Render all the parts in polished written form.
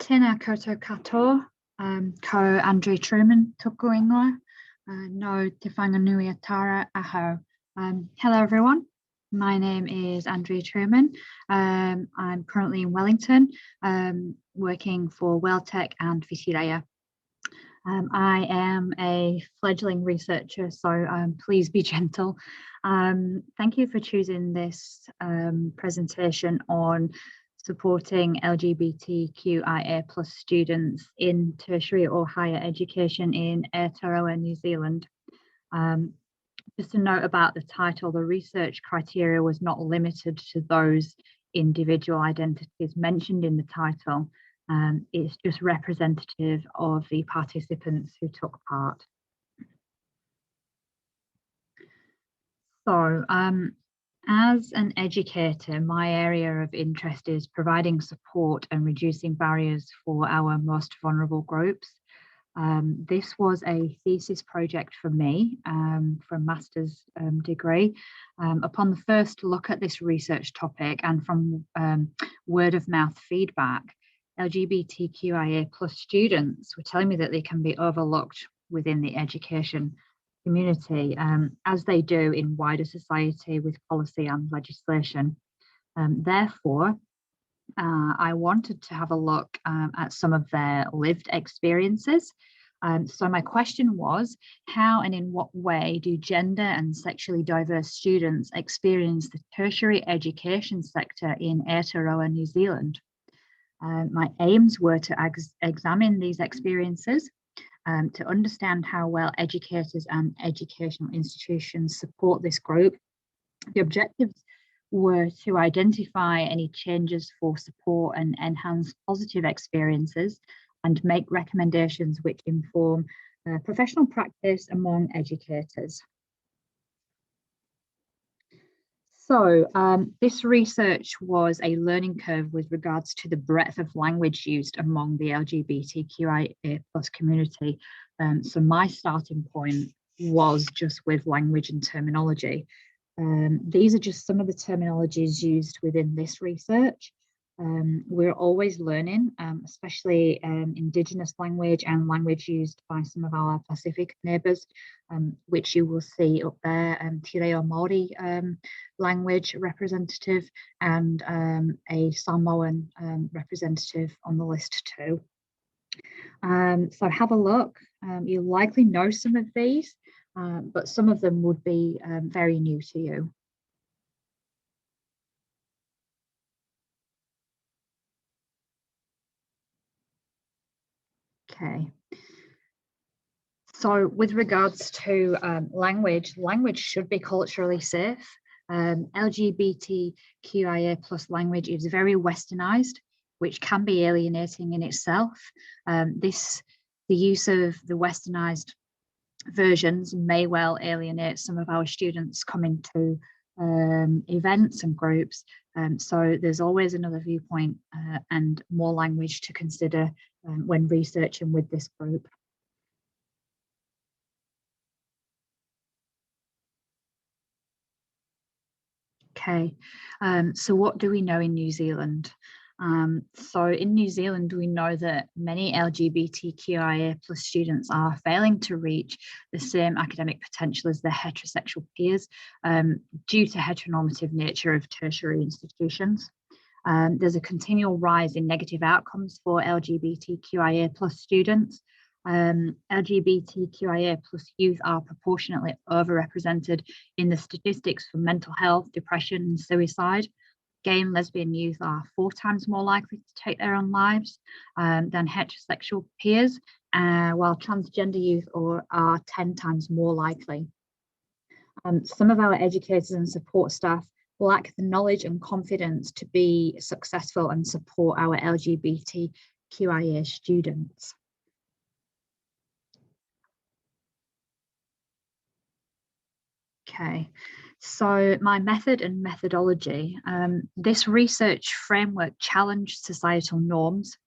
Tēnā koutou katoa, ko Andrew Truman tuku ingoa, no te whanganuiatara aho. Hello everyone, my name is Andrew Truman. I'm currently in Wellington, working for WellTech and Vitireia. I am a fledgling researcher, so please be gentle. Thank you for choosing this presentation on supporting LGBTQIA plus students in tertiary or higher education in Aotearoa, New Zealand. Just a note about the title, the research criteria was not limited to those individual identities mentioned in the title. It's just representative of the participants who took part. So, as an educator, my area of interest is providing support and reducing barriers for our most vulnerable groups. This was a thesis project for me for a master's degree. Upon the first look at this research topic and from word of mouth feedback, LGBTQIA plus students were telling me that they can be overlooked within the education community, as they do in wider society with policy and legislation. Therefore, I wanted to have a look at some of their lived experiences. So my question was, how and in what way do gender and sexually diverse students experience the tertiary education sector in Aotearoa, New Zealand? My aims were to examine these experiences, to understand how well educators and educational institutions support this group. The objectives were to identify any changes for support and enhance positive experiences and make recommendations which inform professional practice among educators. So this research was a learning curve with regards to the breadth of language used among the LGBTQIA plus community. So my starting point was just with language and terminology. These are just some of the terminologies used within this research. We're always learning, especially Indigenous language and language used by some of our Pacific neighbours, which you will see up there, Te Reo Māori language representative and a Samoan representative on the list too. So have a look. You'll likely know some of these, but some of them would be very new to you. Okay. So with regards to language should be culturally safe. LGBTQIA plus language is very westernized, which can be alienating in itself. The use of the westernized versions may well alienate some of our students coming to events and groups. So there's always another viewpoint and more language to consider when researching with this group. Okay, so what do we know in New Zealand? So in New Zealand, we know that many LGBTQIA plus students are failing to reach the same academic potential as their heterosexual peers due to heteronormative nature of tertiary institutions. There's a continual rise in negative outcomes for LGBTQIA plus students. LGBTQIA plus youth are proportionately overrepresented in the statistics for mental health, depression, and suicide. Gay and lesbian youth are 4 times more likely to take their own lives than heterosexual peers, while transgender youth are 10 times more likely. Some of our educators and support staff lack the knowledge and confidence to be successful and support our LGBTQIA students. Okay, so my method and methodology. This research framework challenged societal norms,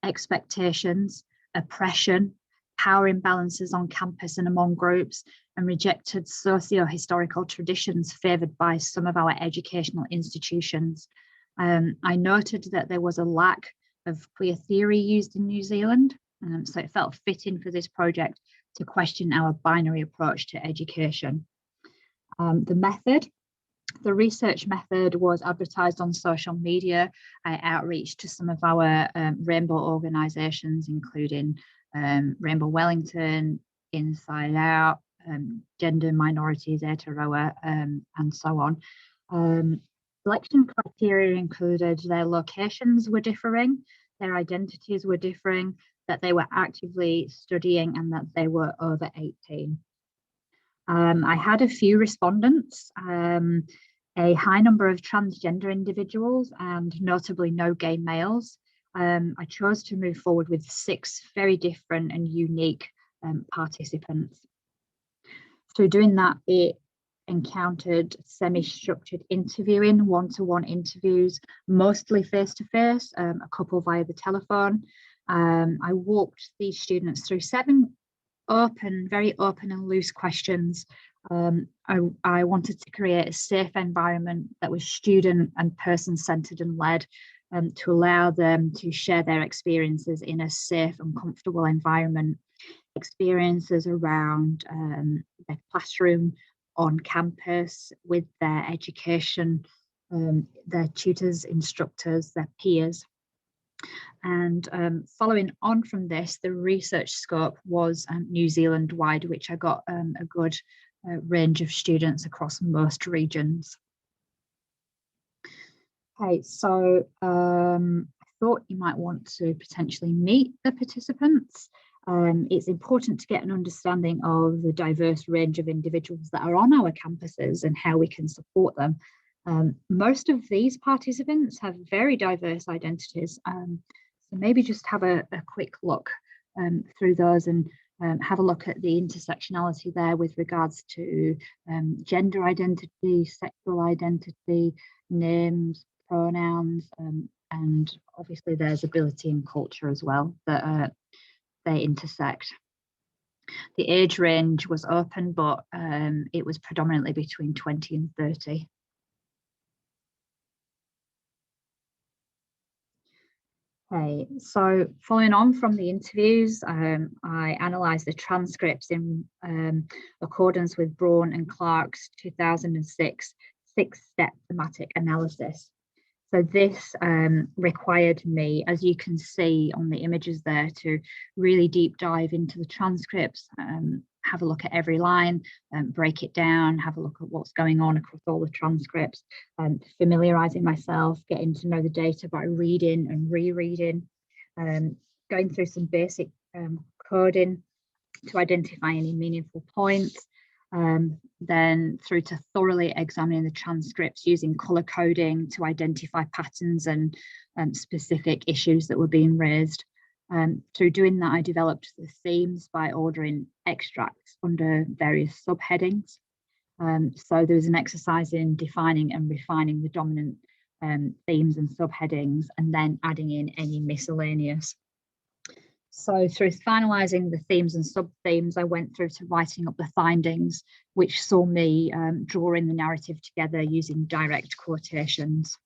expectations, oppression, power imbalances on campus and among groups, and rejected socio-historical traditions favoured by some of our educational institutions. I noted that there was a lack of queer theory used in New Zealand. So it felt fitting for this project to question our binary approach to education. The research method was advertised on social media. I outreached to some of our rainbow organisations, including Rainbow Wellington, Inside Out, Gender Minorities, Aotearoa, and so on. Selection criteria included their locations were differing, their identities were differing, that they were actively studying, and that they were over 18. I had a few respondents, a high number of transgender individuals, and notably no gay males. I chose to move forward with 6 very different and unique participants. Through doing that, it encountered semi-structured interviewing, one-to-one interviews, mostly face-to-face, a couple via the telephone. I walked these students through 7 very open and loose questions. I wanted to create a safe environment that was student and person-centered and led, to allow them to share their experiences in a safe and comfortable environment, experiences around their classroom, on campus, with their education, their tutors, instructors, their peers. And following on from this, the research scope was New Zealand wide, which I got a good range of students across most regions. Okay, so I thought you might want to potentially meet the participants. It's important to get an understanding of the diverse range of individuals that are on our campuses and how we can support them. Most of these participants have very diverse identities. So maybe just have a quick look through those and have a look at the intersectionality there with regards to gender identity, sexual identity, names, pronouns, and obviously there's ability and culture as well that they intersect. The age range was open, but it was predominantly between 20 and 30. Okay, so following on from the interviews, I analysed the transcripts in accordance with Braun and Clark's 2006 6-step thematic analysis. So this required me, as you can see on the images there, to really deep dive into the transcripts, have a look at every line, break it down, have a look at what's going on across all the transcripts, familiarising myself, getting to know the data by reading and rereading, going through some basic coding to identify any meaningful points, then through to thoroughly examining the transcripts using colour coding to identify patterns and specific issues that were being raised. Through doing that, I developed the themes by ordering extracts under various subheadings. So there was an exercise in defining and refining the dominant themes and subheadings, and then adding in any miscellaneous. So through finalising the themes and sub-themes, I went through to writing up the findings, which saw me drawing the narrative together using direct quotations.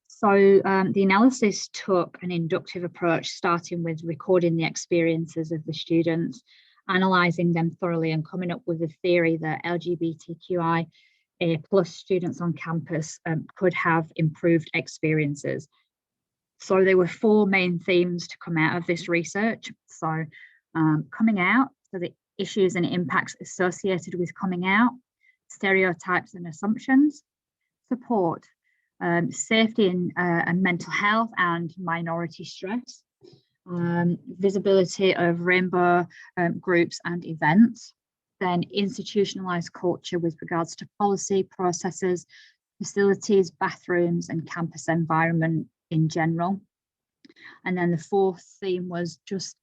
So the analysis took an inductive approach, starting with recording the experiences of the students, analysing them thoroughly and coming up with a theory that LGBTQIA+ students on campus could have improved experiences. So there were 4 main themes to come out of this research. So coming out, so the issues and impacts associated with coming out, stereotypes and assumptions, support, safety and mental health and minority stress, visibility of rainbow groups and events, then institutionalised culture with regards to policy, processes, facilities, bathrooms and campus environment in general. And then the 4th theme was just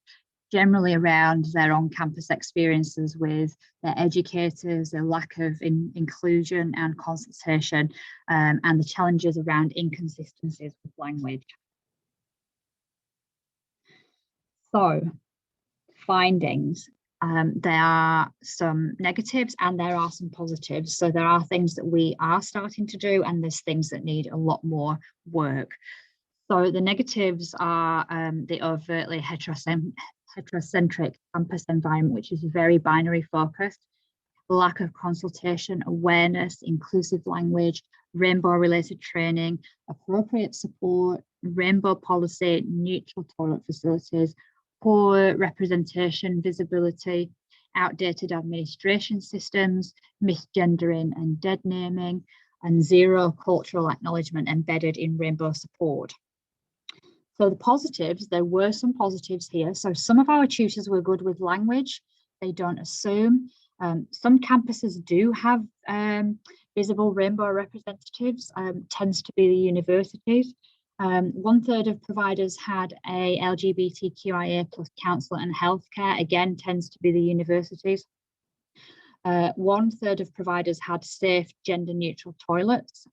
generally around their on-campus experiences with their educators, their lack of inclusion and consultation, and the challenges around inconsistencies with language. So, findings. There are some negatives and there are some positives. So there are things that we are starting to do and there's things that need a lot more work. So the negatives are the overtly heterocentric campus environment, which is very binary focused, lack of consultation, awareness, inclusive language, rainbow-related training, appropriate support, rainbow policy, neutral toilet facilities, poor representation, visibility, outdated administration systems, misgendering and dead naming, and zero cultural acknowledgement embedded in rainbow support. So the positives, there were some positives here. So some of our tutors were good with language. They don't assume. Some campuses do have visible rainbow representatives, tends to be the universities. 1/3 of providers had a LGBTQIA plus counsellor and healthcare, again, tends to be the universities. 1/3 of providers had safe gender neutral toilets.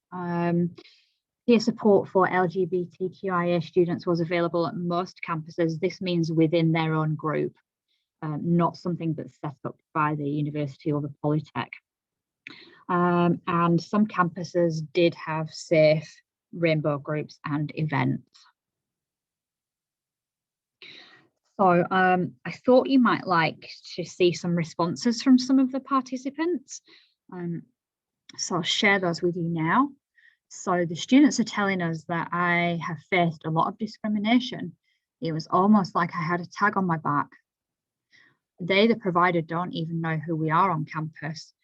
Peer support for LGBTQIA students was available at most campuses. This means within their own group, not something that's set up by the university or the Polytech. And some campuses did have safe rainbow groups and events. So I thought you might like to see some responses from some of the participants. So I'll share those with you now. So the students are telling us that I have faced a lot of discrimination. It was almost like I had a tag on my back. They, the provider, don't even know who we are on campus.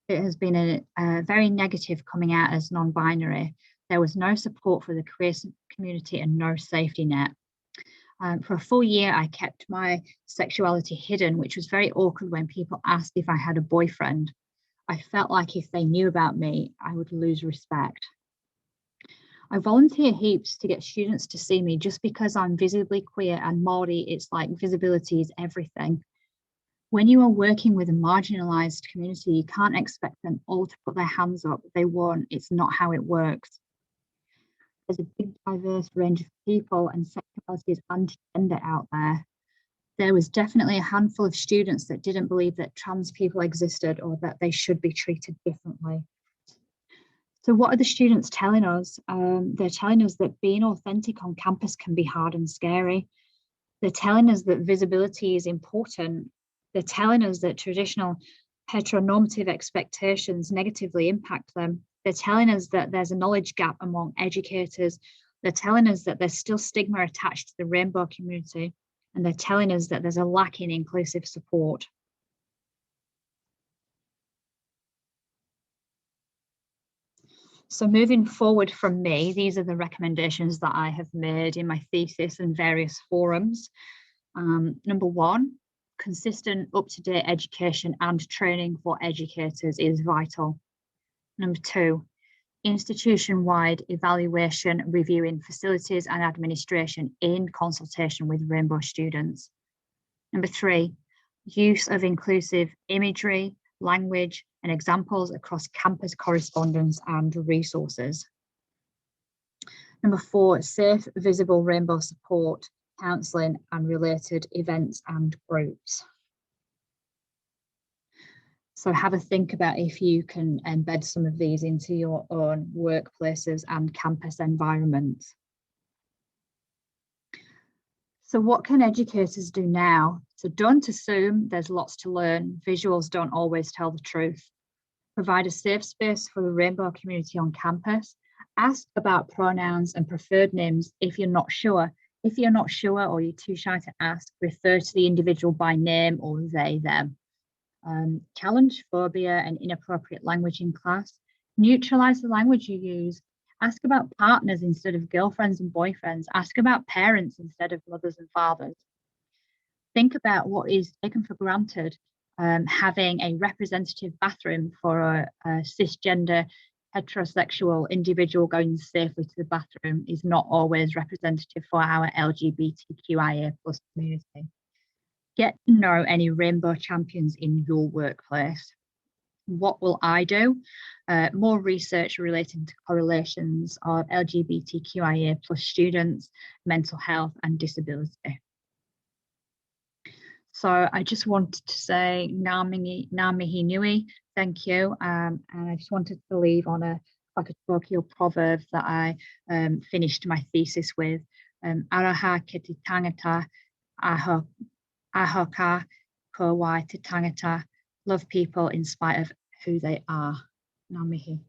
It has been a very negative coming out as non-binary. There was no support for the queer community and no safety net. For a full year, I kept my sexuality hidden, which was very awkward when people asked if I had a boyfriend. I felt like if they knew about me, I would lose respect. I volunteer heaps to get students to see me just because I'm visibly queer and Māori. It's like visibility is everything. When you are working with a marginalised community, you can't expect them all to put their hands up. They won't. It's not how it works. There's a big diverse range of people and sexualities and gender out there. There was definitely a handful of students that didn't believe that trans people existed or that they should be treated differently. So what are the students telling us? They're telling us that being authentic on campus can be hard and scary. They're telling us that visibility is important. They're telling us that traditional heteronormative expectations negatively impact them. They're telling us that there's a knowledge gap among educators. They're telling us that there's still stigma attached to the rainbow community. And they're telling us that there's a lack in inclusive support. So moving forward from me, these are the recommendations that I have made in my thesis and various forums. Number one, consistent up-to-date education and training for educators is vital. Number two, institution-wide evaluation, reviewing facilities and administration in consultation with rainbow students. Number three, use of inclusive imagery, language, and examples across campus correspondence and resources. Number four, safe, visible rainbow support, counselling and related events and groups. So have a think about if you can embed some of these into your own workplaces and campus environments. So what can educators do now? So don't assume, there's lots to learn. Visuals don't always tell the truth. Provide a safe space for the rainbow community on campus. Ask about pronouns and preferred names if you're not sure. If you're not sure or you're too shy to ask, refer to the individual by name or they, them. Challenge phobia and inappropriate language in class. Neutralize the language you use. Ask about partners instead of girlfriends and boyfriends. Ask about parents instead of mothers and fathers. Think about what is taken for granted. Having a representative bathroom for a cisgender heterosexual individual going safely to the bathroom is not always representative for our LGBTQIA plus community. Get to know any rainbow champions in your workplace. What will I do? More research relating to correlations of LGBTQIA plus students, mental health and disability. So I just wanted to say ngā mihi nui, thank you. And I just wanted to leave on a Tokyo proverb that I finished my thesis with. Araha ke te tangata, aho, ahoka ko wai te tangata. Love people in spite of who they are. Ngā mihi.